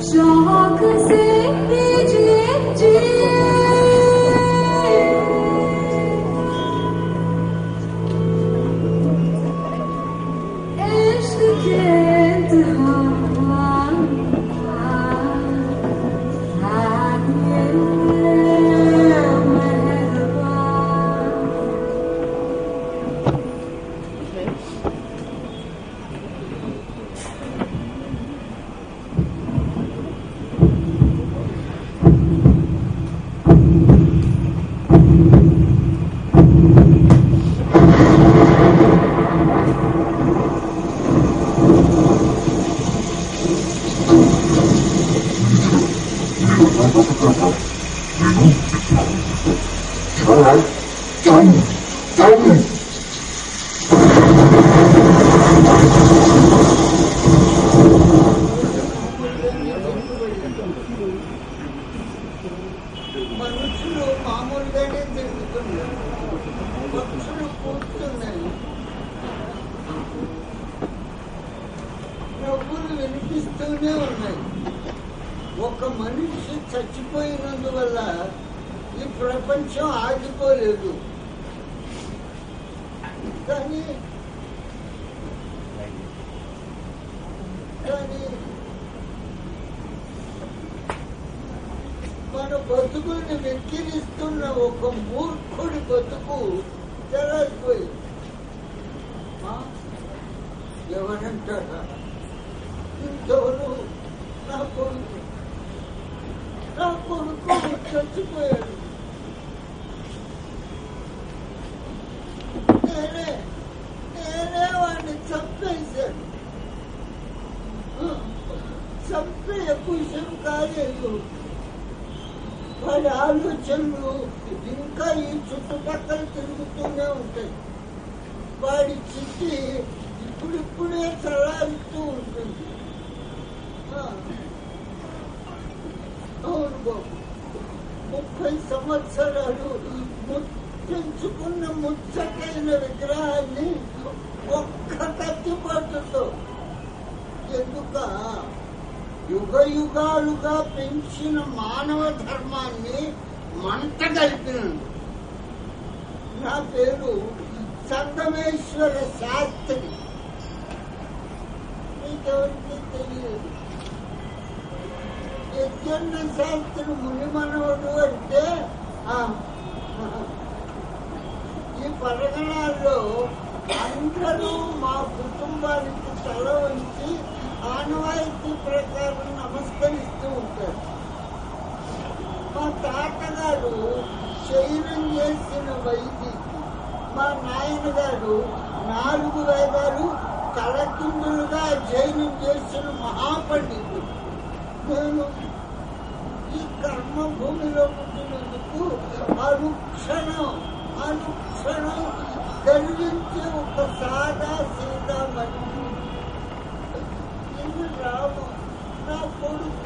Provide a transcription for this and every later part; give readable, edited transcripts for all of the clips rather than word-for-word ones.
शौक से మనుషులు మామూలుగానే తిరుగుతున్నారు, పక్షులు కూర్చున్నాయి, నవ్వులు వినిపిస్తూనే ఉన్నాయి. ఒక మనిషి చచ్చిపోయినందువల్ల ఈ ప్రపంచం ఆగిపోలేదు. కానీ మన బతుకుని వెక్కిరిస్తున్న ఒక మూర్ఖుడి బతుకు తెరలిపోయింది. ఎవరంటారా? ఇంతవరకు నా కొడుకు చచ్చిపోయాడు. నేనే వాడిని చంపేశాను. చంపే విషయం కాలేదు. వాడి ఆలోచనలు ఇంకా ఈ చుట్టుపక్కల తిరుగుతూనే ఉంటాయి. వాడి చిట్టి ఇప్పుడిప్పుడే చలారుతూ ఉంటుంది. అవును బాబు, 30 సంవత్సరాలు పెంచుకున్న ముచ్చటైన విగ్రహాన్ని ఒక్క కత్తిపాటుతో ఎందుక యుగ యుగాలుగా పెంచిన మానవ ధర్మాన్ని మంట కలిపినాడు. నా పేరు సంగమేశ్వర శాస్త్రి. మీకెవరికి తెలియదు. యజ్ఞ శాస్త్రి మునిమనవుడు అంటే ఈ పరగణాల్లో అందరూ మా కుటుంబానికి తల వంచి ఆనవాయితీ ప్రకారం నమస్కరిస్తూ ఉంటారు. మా తాతగారు శయనం చేసిన వైదికి, మా నాయనగారు 4 వేదాలు తలకిందులుగా అధ్యయనం చేసిన మహాపండితుడు. నేను ఈ కర్మభూమిలో పుట్టినందుకు అనుక్షణం గర్వించే ఒక సాదా సీదా మనిషి. ఇది రాము, నా కొడుకు.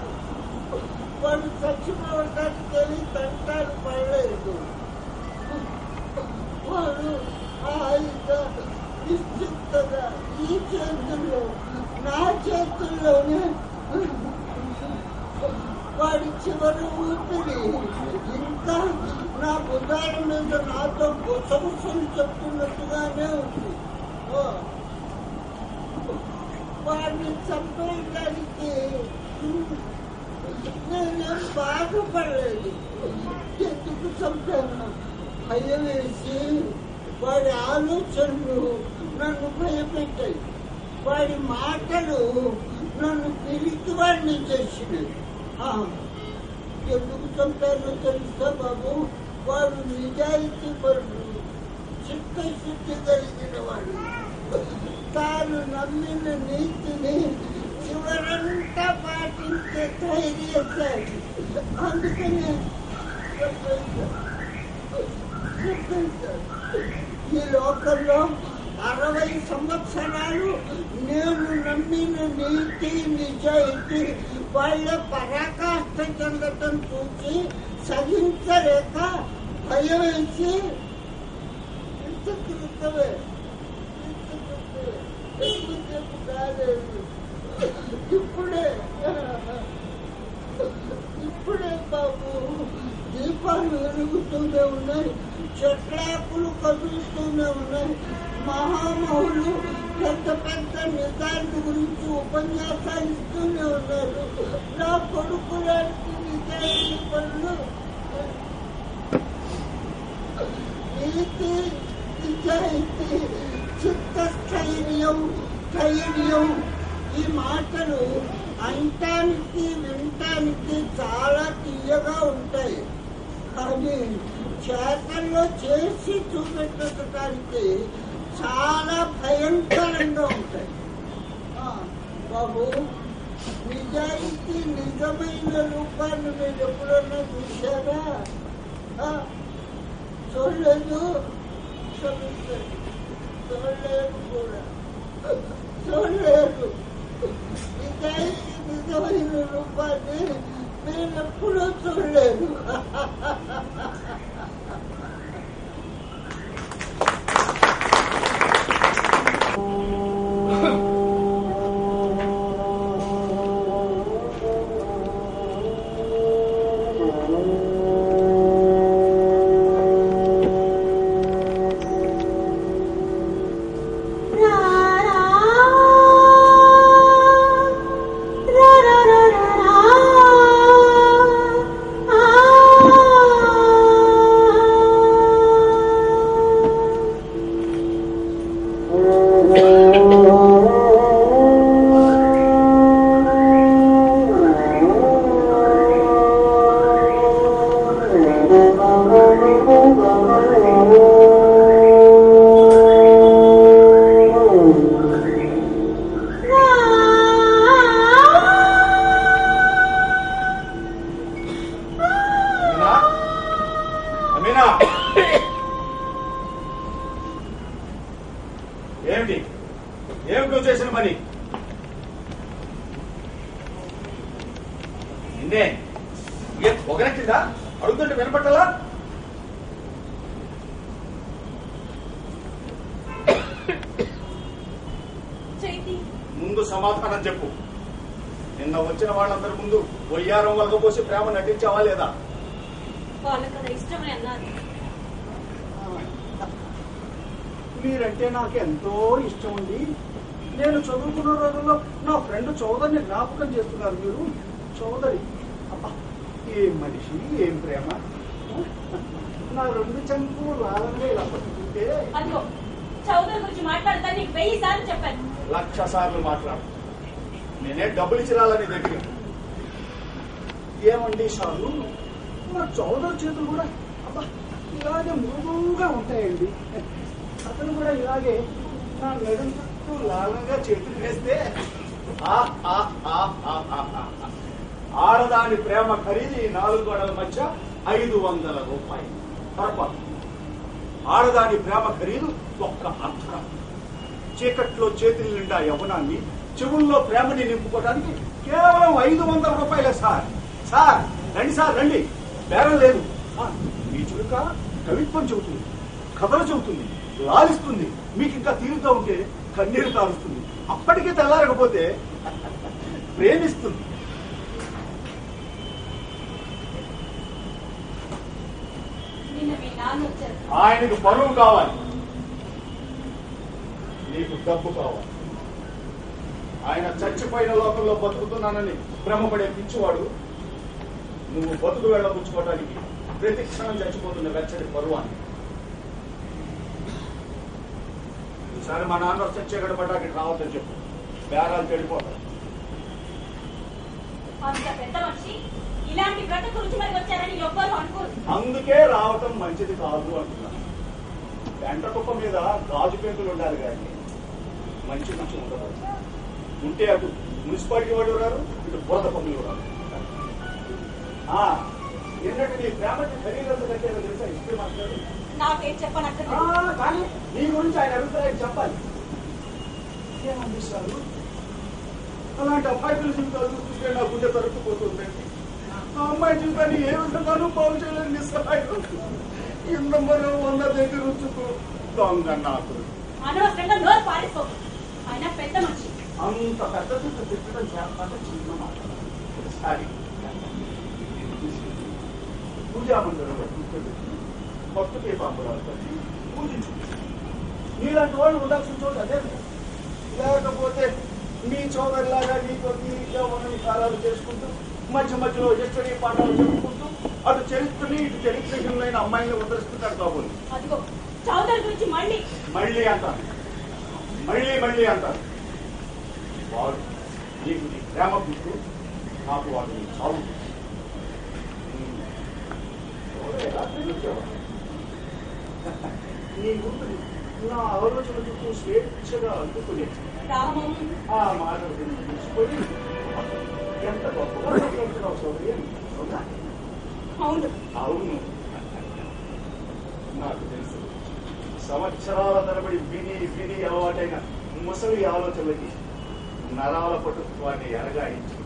వాడు చచ్చిపోవటానికి వెళ్ళి తంటాలు పడలేదు. వాడు హాయిగా నిశ్చిత్తగా ఈ చేతుల్లో, నా చేతుల్లోనే వాడి చివరి ఊపిరి ఇంకా నా బుధాల మీద నాతో గుసగుసలు చెప్తున్నట్టుగానే ఉంది. వాడిని చంపేయడానికి నేనేం బాధపడలేదు. ఎందుకు చంపాను? భయం వేసి వాడి ఆలోచనలు నన్ను భయపెట్టాయి. వాడి మాటలు నన్ను పిరికి వాడిని చేసినాయి. ఎందుకు చంపానో తెలుసా బాబు? వాడు నిజాయితీ పరుడు, చిత్తశుద్ధి కలిగిన వాడు. తాను నమ్మిన నీతిని చివరంతా పాటించే ధైర్యశాలి. అందుకని ఈ లోకంలో 60 సంవత్సరాలు నేను నమ్మిన నీతి నిజాయితీ వాళ్ళ పరాకాష్ఠ చెందటం చూసి సహించలేక భయం వేసి ఇంతకృతమే ఎక్కువసేపు కాలేదు. ఇప్పుడే బాబు దీపాలు వెలుగుతూనే ఉన్నాయి, చెట్లాకులు కదులుతూనే ఉన్నాయి. మహామహులు పెద్ద పెద్ద నిజాల గురించి ఉపన్యాసాలు ఇస్తూనే ఉన్నారు. నా కొడుకు లాంటి నిజాయితీ పనులు, నీతి నిజాయితీ, చిత్తస్థైర్యం, ధైర్యం, ఈ మాటలు అంటానికి వినటానికి చాలా తీయగా ఉంటాయి. కానీ చేతల్లో చేసి చూపెట్టడానికి చాలా భయంకరంగా ఉంటాయి. బాబు, నిజాయితీ నిజమైన రూపాన్ని మీరు ఎప్పుడన్నా చూశారా? చూడలేదు. చూడలేదు కూడా చూడలేదు. నిజాయితీ నిజమైన రూపాన్ని నేను ఎప్పుడూ చూడలేదు. ఏమిటి నువ్వు చేసిన పని? నిన్నే ఒకరెక్కిందా? అడుగుతుంటే వినపట్టాలా? ముందు సమాధానం చెప్పు. నిన్న వచ్చిన వాళ్ళందరి ముందు వయ్యారం వలకపోసి ప్రేమ నటించావా లేదా? మీరంటే నాకు ఎంతో ఇష్టం ఉంది. నేను చదువుకున్న రోజుల్లో నా ఫ్రెండ్ చౌదరిని జ్ఞాపకం చేస్తున్నారు మీరు. చౌదరి ఏం మనిషి, ఏం ప్రేమ. నా 2 చెంపులు లాలంగా ఇలా పట్టుకుంటే చౌదరి గురించి మాట్లాడతా నీకు 1000 సార్లు చెప్పాను. 1,00,000 సార్లు మాట్లాడు. నేనే డబ్బులు ఇచ్చి రాలని దగ్గర. ఏమండి షాలు, మా చౌదరి చేతులు కూడా అబ్బా ఇలాగే మృదువుగా ఉంటాయండి. అతను కూడా ఇలాగే నా మెడ చుట్టూ లాలంగా చేతులు వేస్తే ఆడదాని ప్రేమ ఖరీదు ఈ 4 గోడల మధ్య 500 రూపాయలు. పొరపాటు. ఆడదాని ప్రేమ ఖరీదు ఒక్క అక్షరం. చీకట్లో చేతుల నిండా యవ్వనాన్ని, చెవుల్లో ప్రేమని నింపుకోవడానికి కేవలం 500 రూపాయలే సార్. సార్ రండి, సార్ రండి, బేరం లేదు. మీ చురుక కవిత్వం చెబుతుంది, కథలు చెబుతుంది, లాలిస్తుంది. మీకు ఇంకా తీరుగా ఉంటే కన్నీరు కారుస్తుంది. అప్పటికీ తెల్లారకపోతే ప్రేమిస్తుంది. ఆయనకు పరువు కావాలి, నీకు డబ్బు కావాలి. ఆయన చచ్చిపోయిన లోకంలో బతుకుతున్నానని భ్రమపడే పిచ్చివాడు నువ్వు బతుకు వెళ్ళబుచ్చుకోవడానికి ప్రతి క్షణం చచ్చిపోతున్న వెచ్చడి పరువాన్ని. ఈసారి మా నాన్న చచ్చేగడపడ్డానికి రావద్దని చెప్పు, బేరాలు చెడిపోతాయి. ఇలాంటి బ్రతుకు రుచి మరి వచ్చారని ఎవ్వరు అనుకోరు. అందుకే రావటం మంచిది కాదు అంటున్నాను. వెంట కుప్ప మీద గాజు పెంకులు ఉండాలి కానీ మంచి రుచి ఉండదు. ఉంటే అటు మున్సిపాలిటీ వాడు రారు, ఇటు బురద పనులు రారు. ఏంటంటే నీ ప్రేమకి ఖరీదంతా కట్టేదో తెలుసా? ఇస్తే మాట్లాడు. నాకేం చెప్పనక్కడ కానీ నీ గురించి ఆయన అభిప్రాయం చెప్పాలి. ఏమందిస్తారు? అలాంటి అబ్బాయిల జీవితాలు చూస్తుంటే నా గుండె తరుక్కుపోతుందండి. ఆ అమ్మాయి జీవితాన్ని ఏ విధంగానూ బాగు చేయలేని నిస్సహాయం. ఇందమ్మలో 100 దగ్గర రుచుకు దొంగ నాకు అనవసరంగా నోరు పారిపో. ఆయన పెద్ద మనిషి. అంత పెద్ద చుట్టూ తిట్టడం చేస్తాను చిన్న మాట. సారీ పూజా మందిరంలో కూర్చోబెట్టి భక్తుకే పాపడాలు కలిసి పూజించు. నీలాంటి వాళ్ళు ఉండాల్సిన చోటు అదే. లేకపోతే మీ చౌదరిలాగా నీకు తీరిగ్గా కాలాలు చేసుకుంటూ మధ్య మధ్యలో హిస్టరీ పాఠాలు చెప్పుకుంటూ అటు చరిత్రని ఇటు చరిత్రహీనులైన అమ్మాయిని ఉద్ధరిస్తుంటారు కాబోలు. అదిగో చౌదరి గురించి మళ్ళీ అంటారు, మళ్ళీ అంటారు. వాడు నీకు నీ ప్రేమ గుర్తు, నాకు వాడు నీ చావు. నీ గుర్తుని నా ఆలోచన చుట్టూ స్వేచ్ఛగా అందుకునే ఆ మాటలు తెలుసుకొని ఎంత గొప్పగా మాట్లాడుతున్నావు సౌదర్యం. అవును, నాకు తెలుసు. సంవత్సరాల తరబడి విని అలవాటైన ముసలి ఆలోచనలకి నరాల పటుత్వాన్ని ఎరగాయించి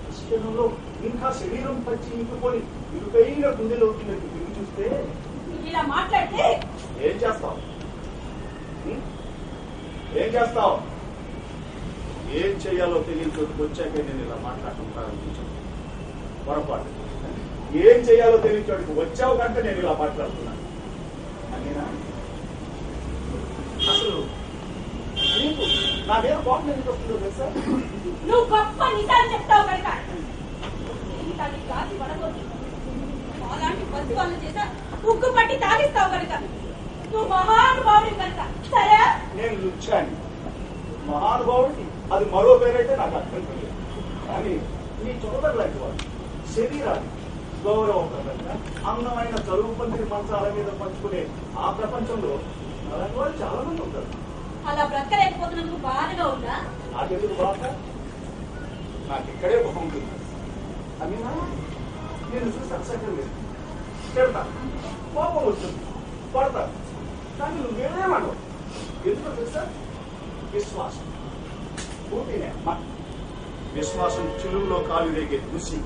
పుష్కరంలో ఇంకా శరీరం పచ్చి ఇంకుకొని ఇరుకైన గుండెలోకి తిరిగి చూస్తే ఇలా మాట్లాడితే ఏం చేస్తావు? ఏం చేయాలో తెలియని చోటుకు వచ్చాకే నేను ఇలా మాట్లాడటం ప్రారంభించాను. పొరపాటు. ఏం చేయాలో తెలియని చోటుకు వచ్చావు కంటే నేను ఇలా మాట్లాడుతున్నాను. అదేనా? అసలు నీకు నా మీద కోపం ఎందుకు వస్తుందో తెలుసా? నువ్వు గొప్ప నిజాలు చెప్తావు కనుక. గాసి పడబోతు అలాంటి పసి వాళ్ళు చేసా ఉగ్గు పట్టి తాగిస్తావు కనుక. నువ్వు మహానుభావుడి కనుక. సరే, నేను లుచ్చాను. మహానుభావుడికి అది మరో పేరైతే నాకు అర్థం తెలియదు. కానీ నీ చోదరు లాంటి వాడు శరీరాన్ని గౌరవప్రదంగా అందమైన చదువు పందిరి మంచాల మీద పంచుకునే ఆ ప్రపంచంలో అలాంటి వాళ్ళు చాలా మంది ఉంటారు. అలా బ్రతకలేకపోతున్నందుకు బాధగా ఉందా? నాకెందుకు బాధ? నాకు ఇక్కడే బాగుంటుంది. అమీనా, నేను చూసి అసహ్యం లేదు. పెడతా, కోపం వస్తుంది, పడతా. కానీ నువ్వేమన్నావు? ఎందుకో తెలుసా? విశ్వాసం. పూర్తినే విశ్వాసం చిలువులో కాలు రేగే దూసి,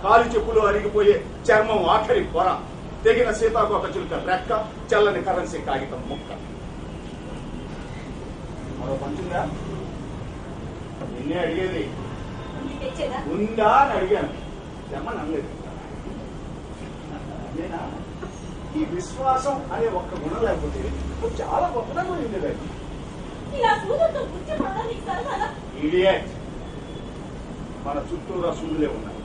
కాలు చెప్పులో అరిగిపోయే చర్మం ఆఖరి పొర, తెగిన సీతాకోక చిలుక రెక్క, చల్లని కరెన్సీ కాగితం ముక్క. మరో పంచుందా? నిన్నే అడిగేది. ఉందా అని అడిగాను. తెమ్మని అనలేదు. నేనా ఈ విశ్వాసం అనే ఒక్క గుణం లేకపోతే చాలా గొప్పదనం ఉండేది. ఇడియట్. మన చుట్టూరా సూదులే ఉన్నాయి.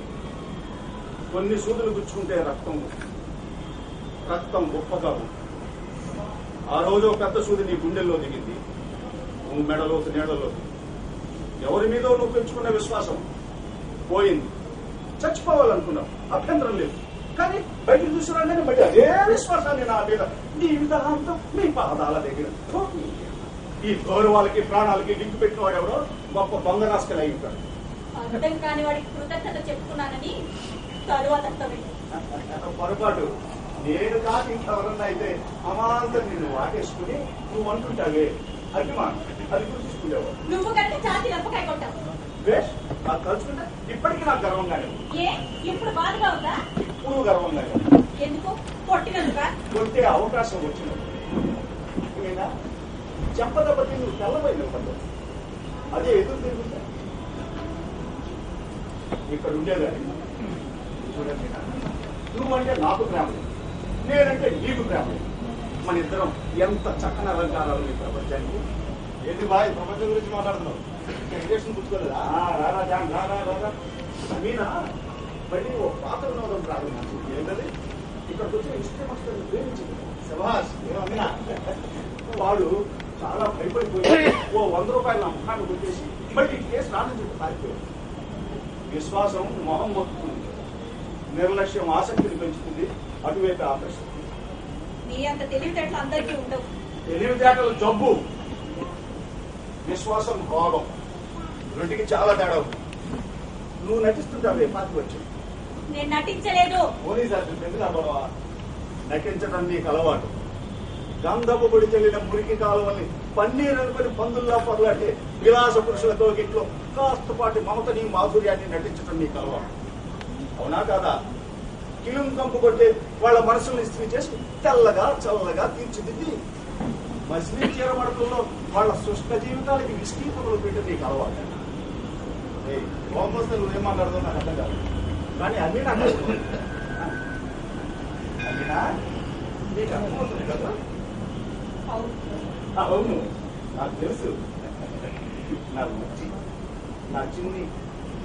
కొన్ని సూదులు గుచ్చుకుంటే రక్తం గొప్పగా ఉంది. ఆ రోజు పెద్ద సూది నీ గుండెల్లో దిగింది. నువ్వు మెడలోకి నీడలోకి. ఎవరి మీద నువ్వు పెంచుకున్న విశ్వాసం పోయింది. చచ్చిపోవాలనుకున్నావు, అభ్యంతరం లేదు. కానీ బయటకు చూసిరాగానే మళ్ళీ అదే విశ్వాసాన్ని నా మీద జీవితాంతం మీ పాదాల దగ్గర. ఈ గౌరవాలకి ప్రాణాలకి లింక్ పెట్టిన వాడు ఎవడో గొప్ప దొంగనాస్కలు అయి ఉంటాడు. అర్థం కాని వాడికి కృతజ్ఞత చెప్పుకున్నానని తరువాత అర్థమైంది. పొరపాటు. నేను కాదు ఇంకెవరన్నా అయితే అమాంతం నిన్ను వాటేసుకుని నువ్వు అంటుంటావే అభిమానం, అది గుర్తించుకునేవాడు. నువ్వు కనుక ఛాతీ లెప్పకాయ కొట్టావు. వేష్ నాకు తలుచుకుంటే ఇప్పటికీ నాకు గర్వంగానే ఉంది. ఏ ఇప్పుడు బాధగా ఉందా? ఇప్పుడు గర్వంగానే ఉంది. ఎందుకు? కొట్టినందుక? కొట్టే అవకాశం వచ్చినప్పుడు ఏమైనా చెప్పదబట్టి నువ్వు తెల్లబోయిన పడ్డావు. అదే ఎదురు తిరుగుతా ఇక్కడ ఉండేదాన్ని. చూడండి, నువ్వంటే నాకు ప్రేమ లేదు, నేనంటే నీకు ప్రేమ లేదు. మన ఇద్దరం ఎంత చక్కని అలంకారాలు ఈ ప్రపంచానికి. ఏంటి బాయ్ ప్రపంచం గురించి మాట్లాడుతున్నావు? ఇంజక్షన్ పుచ్చుకోలేదా? రారా జాన్, రారా రారా. మీనా మళ్ళీ ఓ పాత వినోదం ప్రారంభించి ఏంటది ఇక్కడికి వచ్చిన హిస్టరీ మాస్టర్ ప్రేమించింది శభాష్. ఏమన్నా వాడు చాలా భయపడిపోయి ఓ 100 రూపాయలు నా ముఖాన్ని కొట్టేసి మళ్ళీ కేసు రాని చెప్పి పారిపోయాడు. విశ్వాసం మొహం మొత్తుతుంది, నిర్లక్ష్యం ఆసక్తిని పెంచుతుంది, అటువైపు ఆపరేషన్. నీ అంత తెలివితేటలు అందరికీ ఉండవు. తెలివితేటలు జబ్బు, విశ్వాసం రోగం. రెండుకి చాలా తేడా ఉంది. నువ్వు నటిస్తుంటావే పాతికి వచ్చి. నేను నటించలేదు. పోనీ సార్ ఎందుకు అవ్వవా? నటించడం నీకు అలవాటు. గంధపు పొడి చెల్లిన మురికి కాలువల్ని పన్నీరు అనుకుని పందుల్లా పొరలాంటి విలాస పురుషులతో గిట్లో కాస్తపాటి మమతని మాధుర్యాన్ని నటించడం నీకు అలవాటు. అవునా కాదా? కిలుం కంపు కొట్టే వాళ్ళ మనసుల్ని ఇస్త్రీ చేసి తెల్లగా చల్లగా తీర్చిదిద్ది మసిలి చీరమడతల్లో వాళ్ళ శుష్క జీవితాలకి విస్కీపములు పెట్టి నీకు అలవాటు. కోపస్తే నువ్వేం మాట్లాడుతావు నాకు అర్థం కాదు. కానీ అన్నీ నాకు అన్నీనా నీకు అర్థమవుతుంది కదా? అవును, నాకు తెలుసు. నాకు నచ్చి నా చిన్ని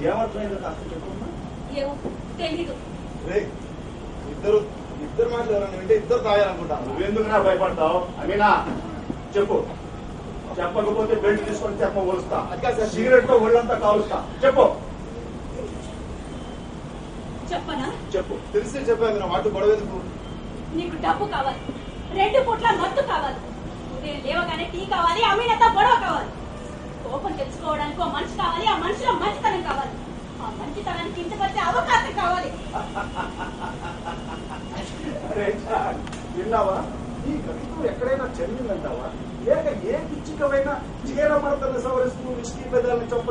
ఏమర్థమైందో కాస్త చెప్పమ్మా. ఏమో తెలీదు. ఇద్దరు మాటలు ఎవరన్నా వింటే ఇద్దరు తాగాలనుకుంటాను. నువ్వెందుకు నా భయపడతావు? అమీనా చెప్పు. చెప్పకపోతే బెల్ట్ తీసుకొని చెప్ప ఒలుస్తా, సిగరెట్ తో ఒళ్ళంతా కాలుస్తా. చెప్పు చెప్పనా? చెప్పు. తెలిసి చెప్పాను నా మాట గొడవెందుకు? నీకు డబ్బు కావాలి, 2 పూట్ల మత్తు కావాలి, ఉదయం లేవగానే టీ కావాలి, అమీనతో గొడవ కావాలి, కోపం తెలుసుకోవడానికి ఓ మనిషి కావాలి, ఆ మనిషిలో మంచితనం కావాలి, ఆ మంచితనానికి ఇంటికి వచ్చే అవకాశం కావాలి. విన్నావా? ఈ కవిత్వం ఎక్కడైనా చదివిందంటావా? లేక ఏ పిచ్చికమైనా చీర మడతలు సవరిస్తూ విష్ణు పెదాలను చంప